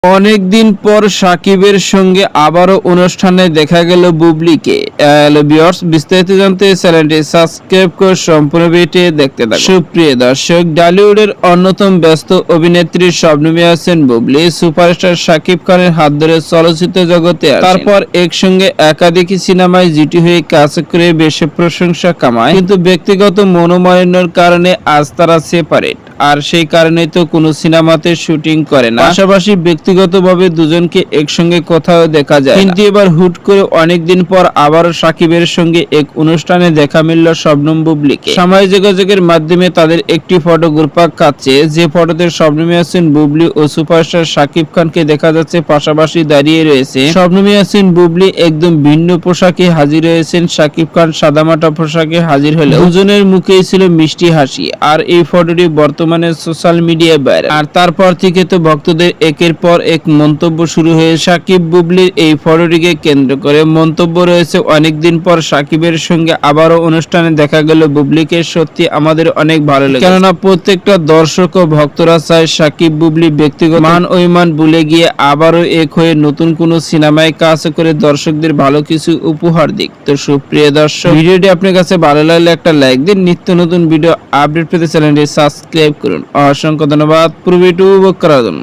অনেকদিন পর সাকিবের সঙ্গে আবারও অনুষ্ঠানে দেখা গেল বুবলিকে। ভিউয়ার্স, বিস্তারিত জানতে চ্যানেলটি সাবস্ক্রাইব করে সম্পূর্ণ ভিডিওটি দেখতে থাকুন। সুপ্রিয় দর্শক, টলিউডের অন্যতম ব্যস্ত অভিনেত্রী শবনমী আছেন বুবলি সুপারস্টার সাকিব খানের হাত ধরে চলচ্চিত্র জগতে আসেন। তারপর একসঙ্গে একাধিক সিনেমায় জুটি হয়ে কাজ করে বেশ প্রশংসা কামায়, কিন্তু ব্যক্তিগত মনোমালিন্যের কারণে আজ তারা সেপারেট। আর সেই কারণে তো কোনো সিনেমাতে শুটিং করে না। পাশাপাশি ব্যক্তিগতভাবে দুজনকে একসঙ্গে কোথাও দেখা যায়, কিন্তু এবার হুট করে অনেকদিন পর আবারও সাকিবের সঙ্গে এক অনুষ্ঠানে দেখা মিলল শবনম বুবলিকে। সামাজিক যোগাযোগের মাধ্যমে তাদের একটি ফটো ঘুরপাক খাচ্ছে, যে ফটোতে শবনম ইয়াসিন বুবলি ও সুপারস্টার সাকিব খানকে দেখা যাচ্ছে পাশাপাশি দাঁড়িয়ে রয়েছে। শবনম ইয়াসিন বুবলি একদম ভিন্ন পোশাকে হাজির হয়েছেন, সাকিব খান সাদামাটা পোশাকে হাজির হলেও দুজনের মুখেই ছিল মিষ্টি হাসি। আর এই ফটোটি বর্তমানে সোশ্যাল মিডিয়ায় ভাইরাল। আর তারপর থেকে তো ভক্তদের একের পর এক মন্তব্য শুরু হয়ে সাকিব বুবলির এই ফটোটিকে কেন্দ্র করে মন্তব্য রয়েছে। অনেকদিন পর সাকিবের সঙ্গে আবারও অনুষ্ঠানে দেখা গেল বুবলিকে, সত্যি আমাদের অনেক ভালো লাগে, কেননা প্রত্যেকটা দর্শক ও ভক্তরা চায় সাকিব বুবলি ব্যক্তিগত মান অভিমান ভুলে গিয়ে আবারও এক হয়ে নতুন কোনো সিনেমায় কাজ করে দর্শকদের ভালো কিছু উপহার দিক। তো সুপ্রিয় দর্শক, ভিডিওটি আপনার কাছে ভালো লাগলে একটা লাইক দিন। নিত্য নতুন ভিডিও আপডেট পেতে চ্যানেলটি সাবস্ক্রাইব করুন। অসংখ্য ধন্যবাদ পুরো ভিডিও উপভোগ করার জন্য।